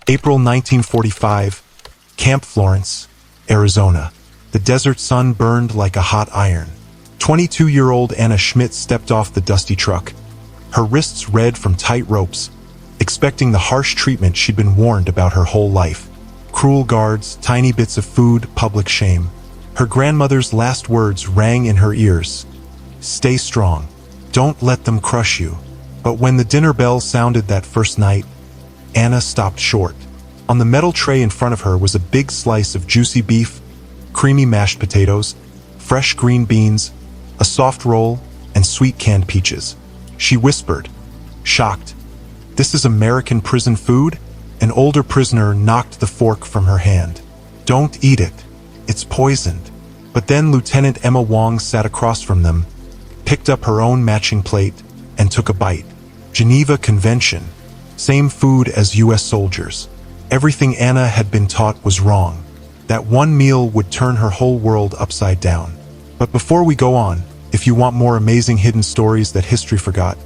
April 1945, Camp Florence, Arizona. The desert sun burned like a hot iron. 22-year-old Anna Schmidt stepped off the dusty truck, her wrists red from tight ropes, expecting the harsh treatment she'd been warned about her whole life. Cruel guards, tiny bits of food, public shame. Her grandmother's last words rang in her ears. Stay strong. Don't let them crush you. But when the dinner bell sounded that first night, Anna stopped short. On the metal tray in front of her was a big slice of juicy beef, creamy mashed potatoes, fresh green beans, a soft roll, and sweet canned peaches. She whispered, shocked, "This is American prison food?" An older prisoner knocked the fork from her hand. "Don't eat it. It's poisoned." But then Lieutenant Emma Wong sat across from them, picked up her own matching plate, and took a bite. Geneva Convention. Same food as U.S. soldiers. Everything Anna had been taught was wrong. That one meal would turn her whole world upside down. But before we go on, if you want more amazing hidden stories that history forgot,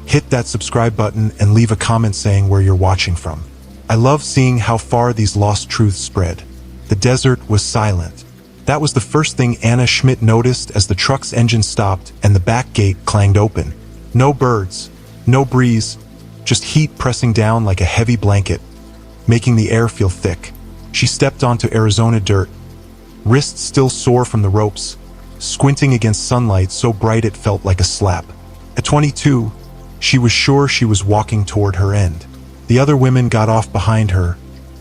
hit that subscribe button and leave a comment saying where you're watching from. I love seeing how far these lost truths spread. The desert was silent. That was the first thing Anna Schmidt noticed as the truck's engine stopped and the back gate clanged open. No birds, no breeze, just heat pressing down like a heavy blanket, making the air feel thick. She stepped onto Arizona dirt, wrists still sore from the ropes, squinting against sunlight so bright it felt like a slap. At 22, she was sure she was walking toward her end. The other women got off behind her,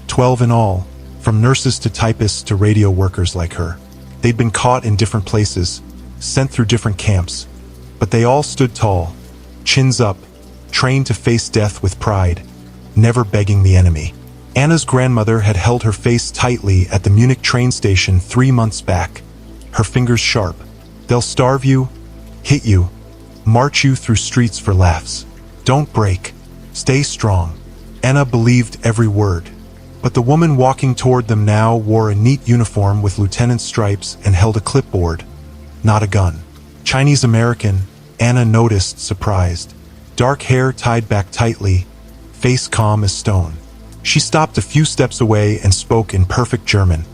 12 in all, from nurses to typists to radio workers like her. They'd been caught in different places, sent through different camps, but they all stood tall, chins up, trained to face death with pride, never begging the enemy. Anna's grandmother had held her face tightly at the Munich train station 3 months back, her fingers sharp. They'll starve you, hit you, march you through streets for laughs. Don't break. Stay strong. Anna believed every word. But the woman walking toward them now wore a neat uniform with lieutenant's stripes and held a clipboard, not a gun. Chinese-American, Anna noticed, surprised. Dark hair tied back tightly, face calm as stone. She stopped a few steps away and spoke in perfect German.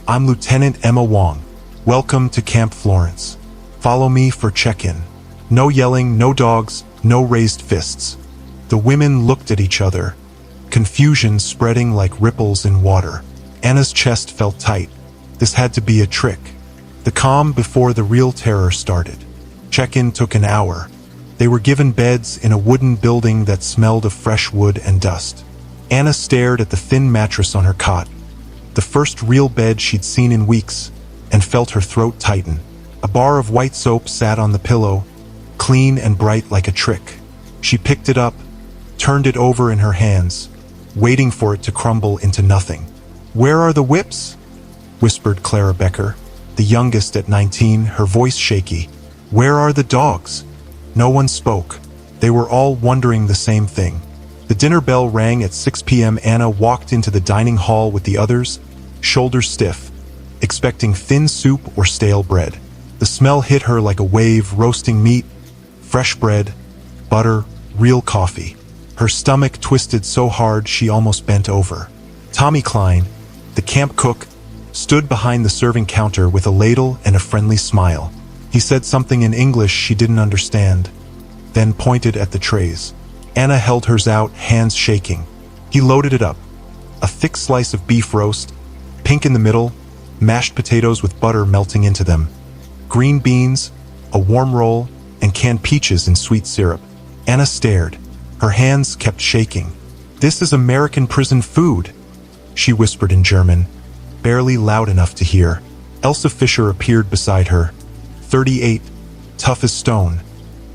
"I'm Lieutenant Emma Wong. Welcome to Camp Florence. Follow me for check-in." No yelling, no dogs, no raised fists. The women looked at each other, confusion spreading like ripples in water. Anna's chest felt tight. This had to be a trick. The calm before the real terror started. Check-in took an hour. They were given beds in a wooden building that smelled of fresh wood and dust. Anna stared at the thin mattress on her cot, the first real bed she'd seen in weeks, and felt her throat tighten. A bar of white soap sat on the pillow, clean and bright like a trick. She picked it up, turned it over in her hands, waiting for it to crumble into nothing. "Where are the whips?" whispered Clara Becker, the youngest at 19, her voice shaky. "Where are the dogs?" No one spoke. They were all wondering the same thing. The dinner bell rang at 6 p.m. Anna walked into the dining hall with the others, shoulders stiff, expecting thin soup or stale bread. The smell hit her like a wave, roasting meat, fresh bread, butter, real coffee. Her stomach twisted so hard she almost bent over. Tommy Klein, the camp cook, stood behind the serving counter with a ladle and a friendly smile. He said something in English she didn't understand, then pointed at the trays. Anna held hers out, hands shaking. He loaded it up. A thick slice of beef roast, pink in the middle, mashed potatoes with butter melting into them, green beans, a warm roll, and canned peaches in sweet syrup. Anna stared. Her hands kept shaking. "This is American prison food," she whispered in German, barely loud enough to hear. Elsa Fischer appeared beside her, 38, tough as stone,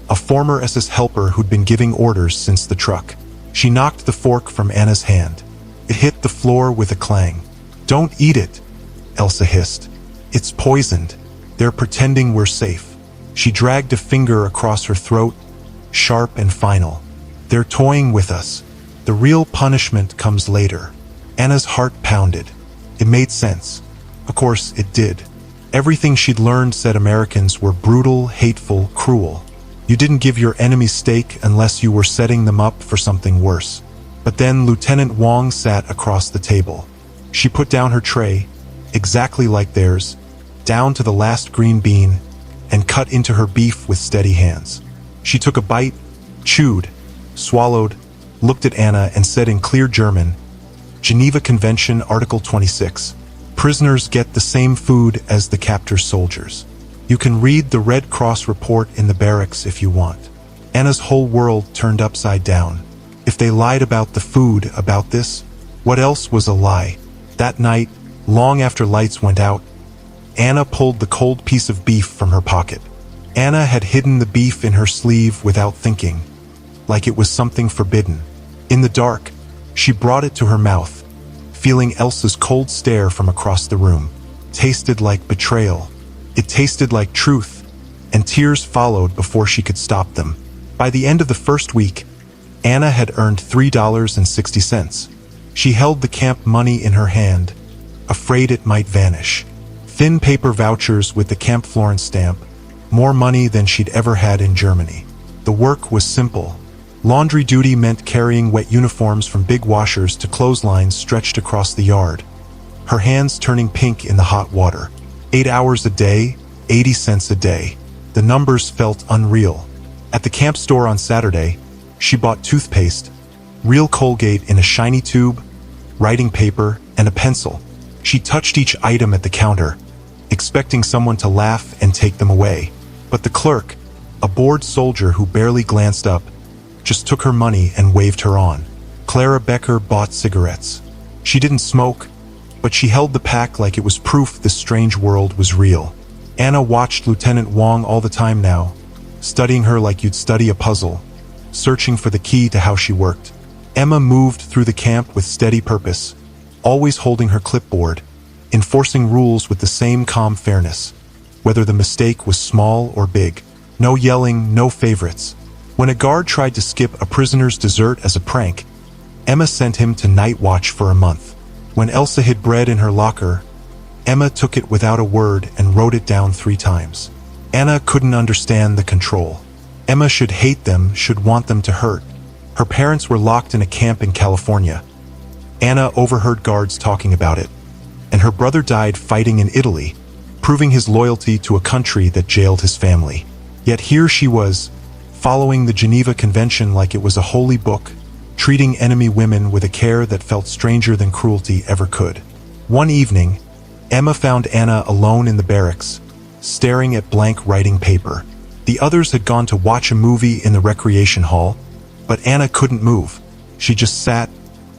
a former SS helper who'd been giving orders since the truck. She knocked the fork from Anna's hand. It hit the floor with a clang. "Don't eat it," Elsa hissed. "It's poisoned. They're pretending we're safe." She dragged a finger across her throat, sharp and final. "They're toying with us. The real punishment comes later." Anna's heart pounded. It made sense. Of course, it did. Everything she'd learned said Americans were brutal, hateful, cruel. You didn't give your enemy steak unless you were setting them up for something worse. But then Lieutenant Wong sat across the table. She put down her tray, exactly like theirs, down to the last green bean, and cut into her beef with steady hands. She took a bite, chewed, swallowed, looked at Anna and said in clear German, "Geneva Convention, Article 26. Prisoners get the same food as the captor's soldiers. You can read the Red Cross report in the barracks if you want." Anna's whole world turned upside down. If they lied about the food, about this, what else was a lie? That night, long after lights went out, Anna pulled the cold piece of beef from her pocket. Anna had hidden the beef in her sleeve without thinking, like it was something forbidden. In the dark, she brought it to her mouth, feeling Elsa's cold stare from across the room. Tasted like betrayal. It tasted like truth, and tears followed before she could stop them. By the end of the first week, Anna had earned $3.60. She held the camp money in her hand, afraid it might vanish. Thin paper vouchers with the Camp Florence stamp, more money than she'd ever had in Germany. The work was simple. Laundry duty meant carrying wet uniforms from big washers to clotheslines stretched across the yard, her hands turning pink in the hot water. 8 hours a day, 80 cents a day. The numbers felt unreal. At the camp store on Saturday, she bought toothpaste, real Colgate in a shiny tube, writing paper, and a pencil. She touched each item at the counter, expecting someone to laugh and take them away. But the clerk, a bored soldier who barely glanced up, just took her money and waved her on. Clara Becker bought cigarettes. She didn't smoke, but she held the pack like it was proof this strange world was real. Anna watched Lieutenant Wong all the time now, studying her like you'd study a puzzle, searching for the key to how she worked. Emma moved through the camp with steady purpose, always holding her clipboard, enforcing rules with the same calm fairness, whether the mistake was small or big. No yelling, no favorites. When a guard tried to skip a prisoner's dessert as a prank, Emma sent him to night watch for a month. When Elsa hid bread in her locker, Emma took it without a word and wrote it down 3 times. Anna couldn't understand the control. Emma should hate them, should want them to hurt. Her parents were locked in a camp in California. Anna overheard guards talking about it, and her brother died fighting in Italy, proving his loyalty to a country that jailed his family. Yet here she was, following the Geneva Convention like it was a holy book, treating enemy women with a care that felt stranger than cruelty ever could. One evening, Emma found Anna alone in the barracks, staring at blank writing paper. The others had gone to watch a movie in the recreation hall, but Anna couldn't move. She just sat,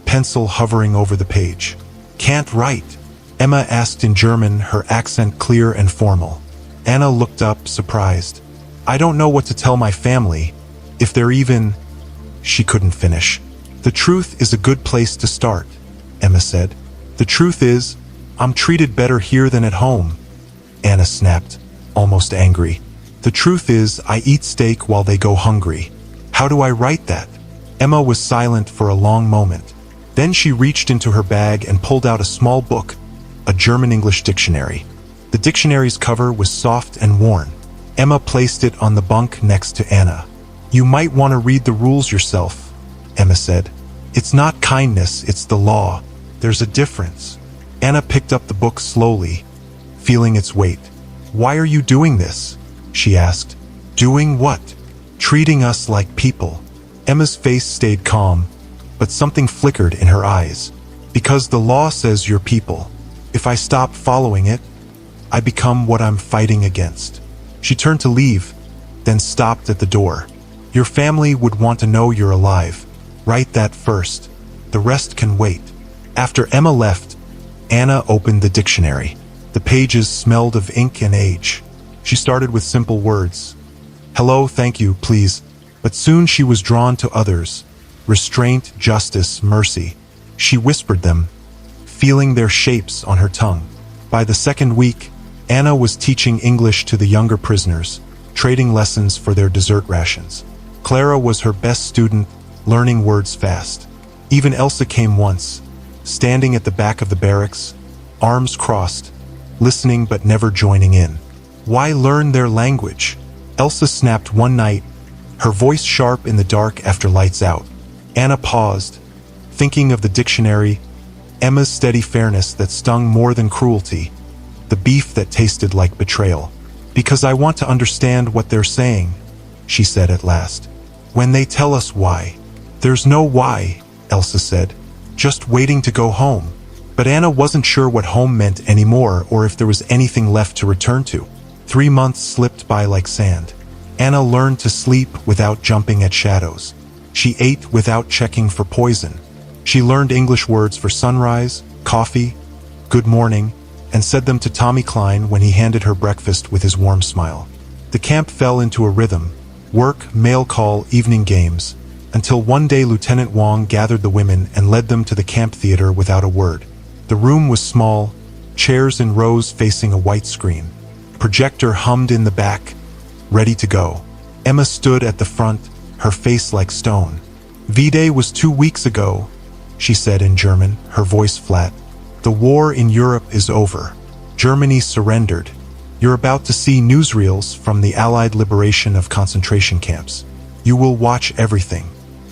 pencil hovering over the page. "Can't write?" Emma asked in German, her accent clear and formal. Anna looked up, surprised. "I don't know what to tell my family, if they're even—" She couldn't finish. "The truth is a good place to start," Emma said. "The truth is, I'm treated better here than at home," Anna snapped, almost angry. "The truth is, I eat steak while they go hungry. How do I write that?" Emma was silent for a long moment. Then she reached into her bag and pulled out a small book, a German-English dictionary. The dictionary's cover was soft and worn. Emma placed it on the bunk next to Anna. "You might want to read the rules yourself," Emma said. "It's not kindness, it's the law. There's a difference." Anna picked up the book slowly, feeling its weight. "Why are you doing this?" she asked. "Doing what?" "Treating us like people." Emma's face stayed calm, but something flickered in her eyes. "Because the law says you're people. If I stop following it, I become what I'm fighting against." She turned to leave, then stopped at the door. "Your family would want to know you're alive. Write that first. The rest can wait." After Emma left, Anna opened the dictionary. The pages smelled of ink and age. She started with simple words. "Hello, thank you, please." But soon she was drawn to others. Restraint, justice, mercy. She whispered them, feeling their shapes on her tongue. By the second week, Anna was teaching English to the younger prisoners, trading lessons for their dessert rations. Clara was her best student, learning words fast. Even Elsa came once, standing at the back of the barracks, arms crossed, listening but never joining in. Why learn their language? Elsa snapped one night, her voice sharp in the dark after lights out. Anna paused, thinking of the dictionary, Emma's steady fairness that stung more than cruelty, the beef that tasted like betrayal. "Because I want to understand what they're saying," she said at last. "When they tell us why." "There's no why," Elsa said. "Just waiting to go home." But Anna wasn't sure what home meant anymore or if there was anything left to return to. 3 months slipped by like sand. Anna learned to sleep without jumping at shadows. She ate without checking for poison. She learned English words for sunrise, coffee, good morning, and said them to Tommy Klein when he handed her breakfast with his warm smile. The camp fell into a rhythm: work, mail call, evening games, until one day Lieutenant Wong gathered the women and led them to the camp theater without a word. The room was small, chairs in rows facing a white screen. Projector hummed in the back, ready to go. Emma stood at the front, her face like stone. "V-Day was 2 weeks ago," she said in German, her voice flat. "The war in Europe is over. Germany surrendered. You're about to see newsreels from the Allied liberation of concentration camps. You will watch everything.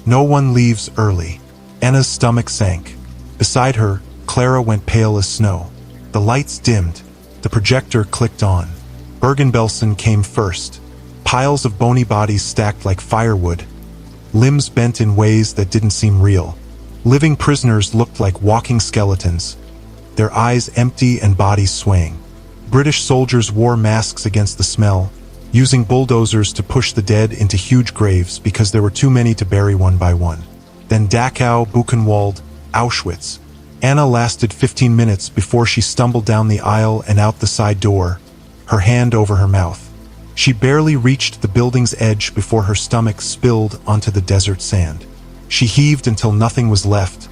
No one leaves early." Anna's stomach sank. Beside her, Clara went pale as snow. The lights dimmed. The projector clicked on. Bergen-Belsen came first. Piles of bony bodies stacked like firewood. Limbs bent in ways that didn't seem real. Living prisoners looked like walking skeletons, their eyes empty and bodies swaying. British soldiers wore masks against the smell, using bulldozers to push the dead into huge graves because there were too many to bury one by one. Then Dachau, Buchenwald, Auschwitz. Anna lasted 15 minutes before she stumbled down the aisle and out the side door, her hand over her mouth. She barely reached the building's edge before her stomach spilled onto the desert sand. She heaved until nothing was left,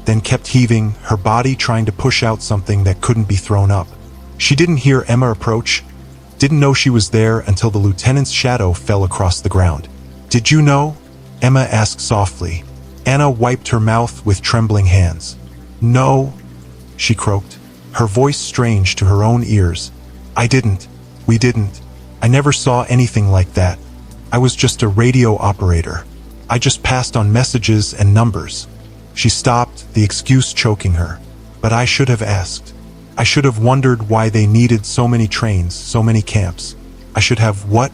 then kept heaving, her body trying to push out something that couldn't be thrown up. She didn't hear Emma approach, didn't know she was there until the lieutenant's shadow fell across the ground. "Did you know?" Emma asked softly. Anna wiped her mouth with trembling hands. "No," she croaked, her voice strange to her own ears. "I didn't. We didn't. I never saw anything like that. I was just a radio operator. I just passed on messages and numbers." She stopped, the excuse choking her. "But I should have asked. I should have wondered why they needed so many trains, so many camps. I should have what?"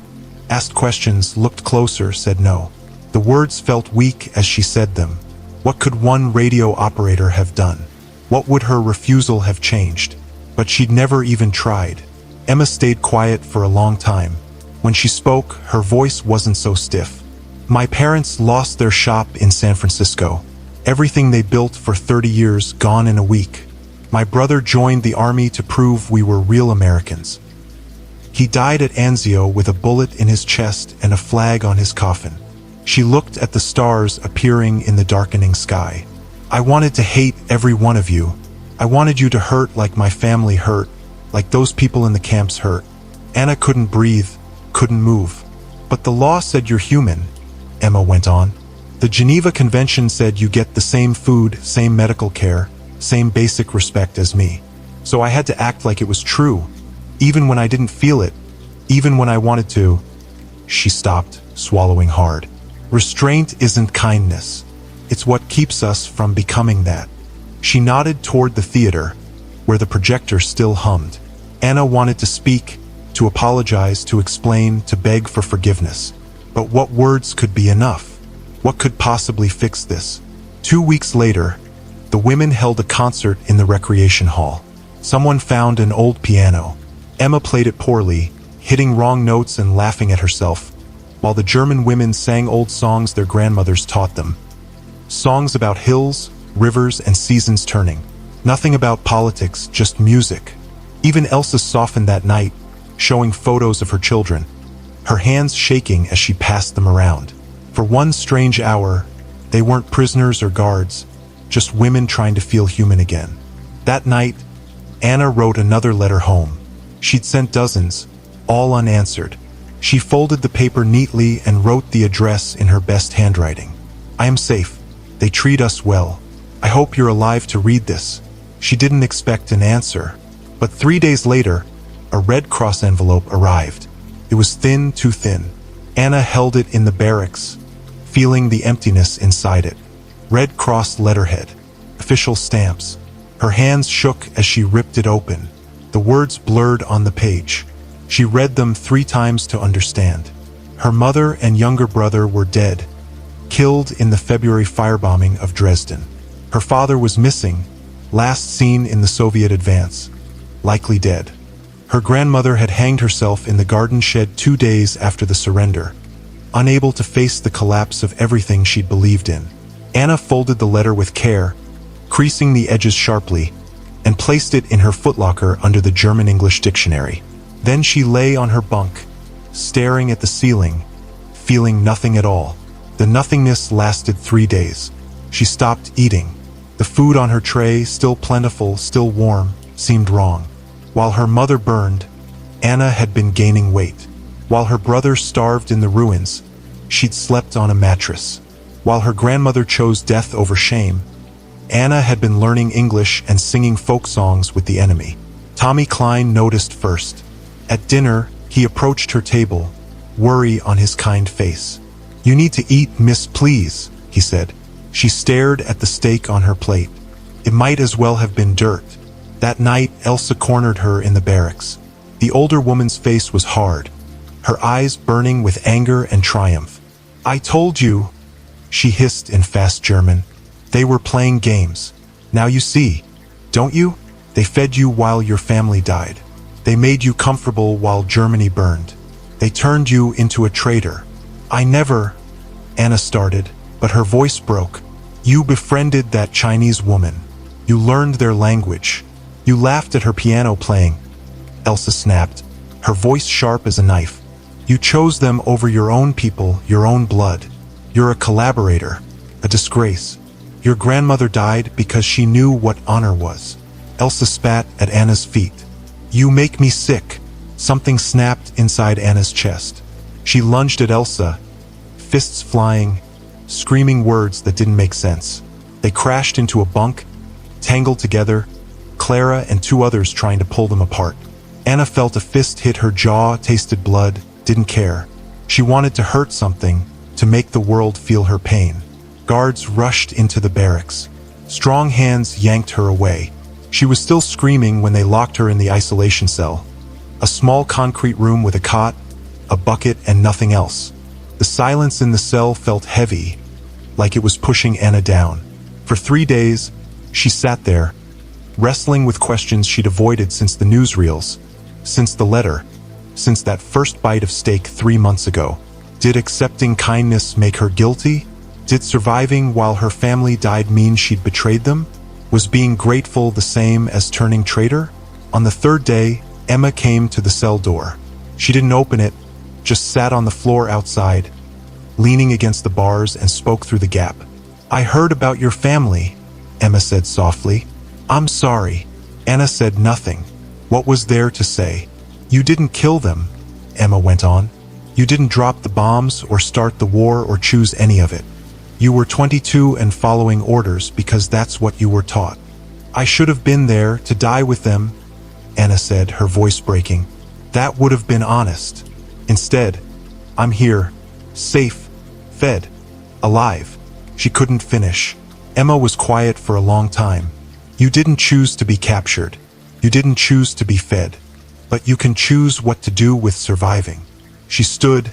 Asked questions, looked closer, said no. The words felt weak as she said them. What could one radio operator have done? What would her refusal have changed? But she'd never even tried. Emma stayed quiet for a long time. When she spoke, her voice wasn't so stiff. "My parents lost their shop in San Francisco. Everything they built for 30 years gone in a week. My brother joined the army to prove we were real Americans. He died at Anzio with a bullet in his chest and a flag on his coffin." She looked at the stars appearing in the darkening sky. "I wanted to hate every one of you. I wanted you to hurt like my family hurt, like those people in the camps hurt." Anna couldn't breathe, couldn't move. "But the law said you're human," Emma went on. "The Geneva Convention said you get the same food, same medical care, same basic respect as me. So I had to act like it was true, even when I didn't feel it, even when I wanted to." She stopped, swallowing hard. "Restraint isn't kindness. It's what keeps us from becoming that." She nodded toward the theater, where the projector still hummed. Anna wanted to speak, to apologize, to explain, to beg for forgiveness. But what words could be enough? What could possibly fix this? 2 weeks later, the women held a concert in the recreation hall. Someone found an old piano. Emma played it poorly, hitting wrong notes and laughing at herself, while the German women sang old songs their grandmothers taught them. Songs about hills, rivers, and seasons turning. Nothing about politics, just music. Even Elsa softened that night, showing photos of her children, her hands shaking as she passed them around. For one strange hour, they weren't prisoners or guards, just women trying to feel human again. That night, Anna wrote another letter home. She'd sent dozens, all unanswered. She folded the paper neatly and wrote the address in her best handwriting. "I am safe. They treat us well. I hope you're alive to read this." She didn't expect an answer, but 3 days later, a Red Cross envelope arrived. It was thin, too thin. Anna held it in the barracks, feeling the emptiness inside it. Red Cross letterhead, official stamps. Her hands shook as she ripped it open. The words blurred on the page. She read them 3 times to understand. Her mother and younger brother were dead, killed in the February firebombing of Dresden. Her father was missing, last seen in the Soviet advance, likely dead. Her grandmother had hanged herself in the garden shed 2 days after the surrender, unable to face the collapse of everything she'd believed in. Anna folded the letter with care, creasing the edges sharply, and placed it in her footlocker under the German-English dictionary. Then she lay on her bunk, staring at the ceiling, feeling nothing at all. The nothingness lasted 3 days. She stopped eating. The food on her tray, still plentiful, still warm, seemed wrong. While her mother burned, Anna had been gaining weight. While her brother starved in the ruins, she'd slept on a mattress. While her grandmother chose death over shame, Anna had been learning English and singing folk songs with the enemy. Tommy Klein noticed first. At dinner, he approached her table, worry on his kind face. "You need to eat, miss, please," he said. She stared at the steak on her plate. It might as well have been dirt. That night, Elsa cornered her in the barracks. The older woman's face was hard, her eyes burning with anger and triumph. "I told you," she hissed in fast German. "They were playing games. Now you see, don't you? They fed you while your family died. They made you comfortable while Germany burned. They turned you into a traitor. I never," Anna started, but her voice broke. "You befriended that Chinese woman. You learned their language. You laughed at her piano playing," Elsa snapped, her voice sharp as a knife. "You chose them over your own people, your own blood. You're a collaborator, a disgrace. Your grandmother died because she knew what honor was." Elsa spat at Anna's feet. "You make me sick." Something snapped inside Anna's chest. She lunged at Elsa, fists flying, screaming words that didn't make sense. They crashed into a bunk, tangled together, Clara and 2 others trying to pull them apart. Anna felt a fist hit her jaw, tasted blood, didn't care. She wanted to hurt something, to make the world feel her pain. Guards rushed into the barracks. Strong hands yanked her away. She was still screaming when they locked her in the isolation cell. A small concrete room with a cot, a bucket, and nothing else. The silence in the cell felt heavy, like it was pushing Anna down. For 3 days, she sat there, wrestling with questions she'd avoided since the newsreels, since the letter, since that first bite of steak 3 months ago. Did accepting kindness make her guilty? Did surviving while her family died mean she'd betrayed them? Was being grateful the same as turning traitor? On the 3rd day, Emma came to the cell door. She didn't open it, just sat on the floor outside, leaning against the bars, and spoke through the gap. "I heard about your family," Emma said softly. "I'm sorry." Anna said nothing. What was there to say? "You didn't kill them," Emma went on. "You didn't drop the bombs or start the war or choose any of it. You were 22 and following orders because that's what you were taught." "I should have been there to die with them," Anna said, her voice breaking. "That would have been honest. Instead, I'm here, safe, fed, alive." She couldn't finish. Emma was quiet for a long time. "You didn't choose to be captured. You didn't choose to be fed. But you can choose what to do with surviving." She stood,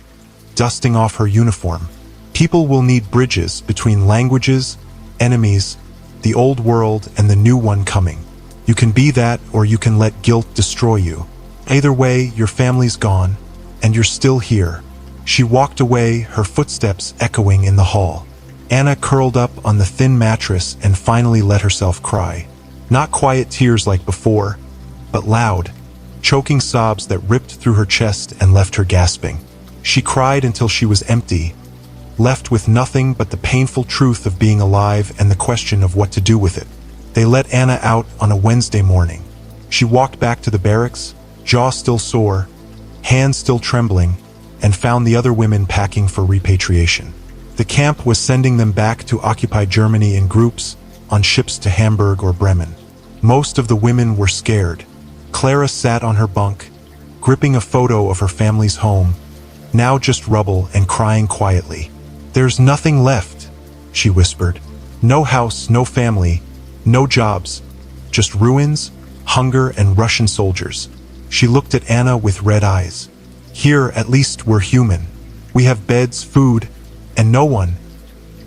dusting off her uniform. "People will need bridges between languages, enemies, the old world and the new one coming. You can be that, or you can let guilt destroy you. Either way, your family's gone, and you're still here." She walked away, her footsteps echoing in the hall. Anna curled up on the thin mattress and finally let herself cry. Not quiet tears like before, but loud, choking sobs that ripped through her chest and left her gasping. She cried until she was empty, left with nothing but the painful truth of being alive and the question of what to do with it. They let Anna out on a Wednesday morning. She walked back to the barracks, jaw still sore, hands still trembling, and found the other women packing for repatriation. The camp was sending them back to occupied Germany in groups, on ships to Hamburg or Bremen. Most of the women were scared. Clara sat on her bunk, gripping a photo of her family's home, now just rubble, and crying quietly. "There's nothing left," she whispered. No house, no family, no jobs, just ruins, hunger, and Russian soldiers. She looked at Anna with red eyes. Here, at least, we're human. We have beds, food, and no one.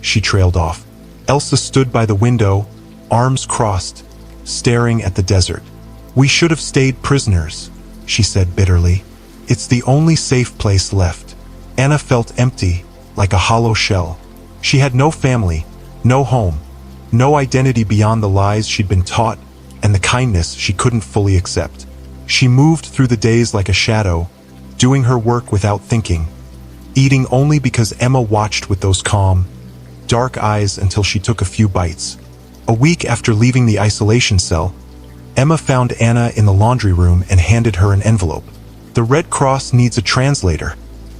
She trailed off. Elsa stood by the window, arms crossed, staring at the desert. We should have stayed prisoners, she said bitterly. It's the only safe place left. Anna felt empty, like a hollow shell. She had no family, no home, no identity beyond the lies she'd been taught and the kindness she couldn't fully accept. She moved through the days like a shadow, doing her work without thinking, eating only because Emma watched with those calm, dark eyes until she took a few bites. A week after leaving the isolation cell, Emma found Anna in the laundry room and handed her an envelope. The Red Cross needs a translator,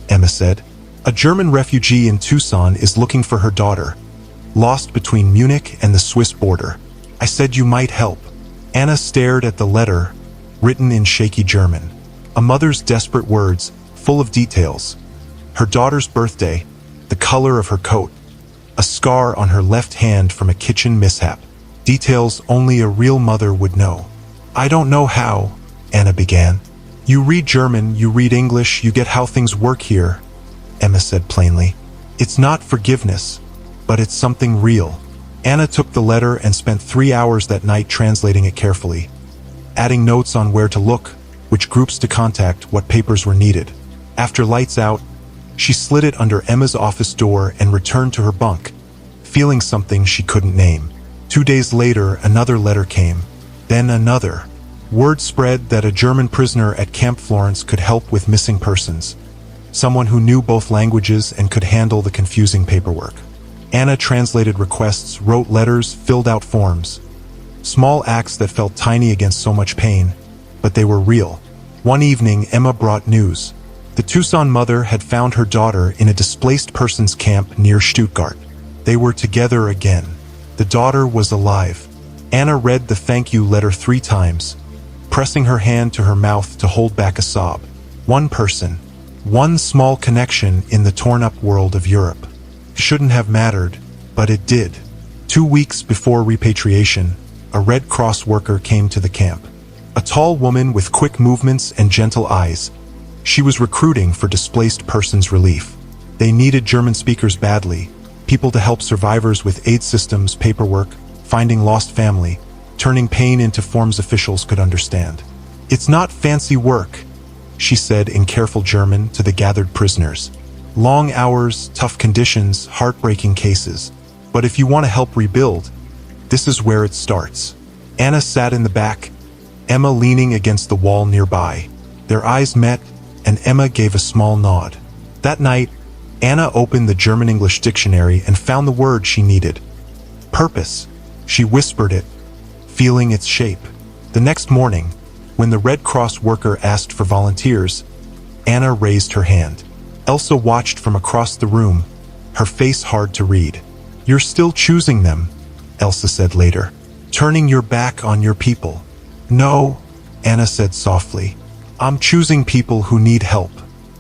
Emma said. A German refugee in Tucson is looking for her daughter, lost between Munich and the Swiss border. I said you might help. Anna stared at the letter, written in shaky German. A mother's desperate words, full of details. Her daughter's birthday, the color of her coat, a scar on her left hand from a kitchen mishap. Details only a real mother would know. I don't know how, Anna began. You read German, you read English, you get how things work here, Emma said plainly. It's not forgiveness, but it's something real. Anna took the letter and spent 3 hours that night translating it carefully, adding notes on where to look, which groups to contact, what papers were needed. After lights out, she slid it under Emma's office door and returned to her bunk, feeling something she couldn't name. 2 days later, another letter came, then another. Word spread that a German prisoner at Camp Florence could help with missing persons, someone who knew both languages and could handle the confusing paperwork. Anna translated requests, wrote letters, filled out forms. Small acts that felt tiny against so much pain, but they were real. One evening, Emma brought news. The Tucson mother had found her daughter in a displaced persons camp near Stuttgart. They were together again. The daughter was alive. Anna read the thank you letter 3 times, pressing her hand to her mouth to hold back a sob. One person, one small connection in the torn-up world of Europe. Shouldn't have mattered, but it did. 2 weeks before repatriation, a Red Cross worker came to the camp. A tall woman with quick movements and gentle eyes. She was recruiting for displaced persons relief. They needed German speakers badly, people to help survivors with aid systems, paperwork, finding lost family, turning pain into forms officials could understand. It's not fancy work, she said in careful German to the gathered prisoners. Long hours, tough conditions, heartbreaking cases. But if you want to help rebuild, this is where it starts. Anna sat in the back, Emma leaning against the wall nearby. Their eyes met, and Emma gave a small nod. That night, Anna opened the German-English dictionary and found the word she needed. Purpose. She whispered it, feeling its shape. The next morning, when the Red Cross worker asked for volunteers, Anna raised her hand. Elsa watched from across the room, her face hard to read. You're still choosing them, Elsa said later. Turning your back on your people. No, Anna said softly. I'm choosing people who need help.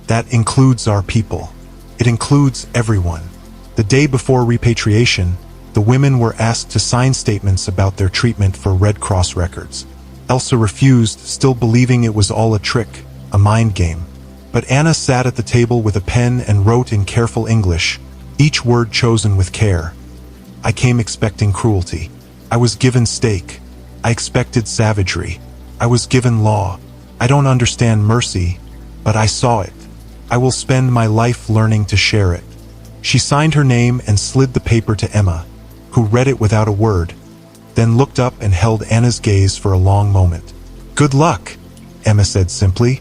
That includes our people. It includes everyone. The day before repatriation, the women were asked to sign statements about their treatment for Red Cross records. Elsa refused, still believing it was all a trick, a mind game. But Anna sat at the table with a pen and wrote in careful English, each word chosen with care. I came expecting cruelty. I was given steak. I expected savagery. I was given law. I don't understand mercy, but I saw it. I will spend my life learning to share it. She signed her name and slid the paper to Emma, who read it without a word, then looked up and held Anna's gaze for a long moment. Good luck, Emma said simply.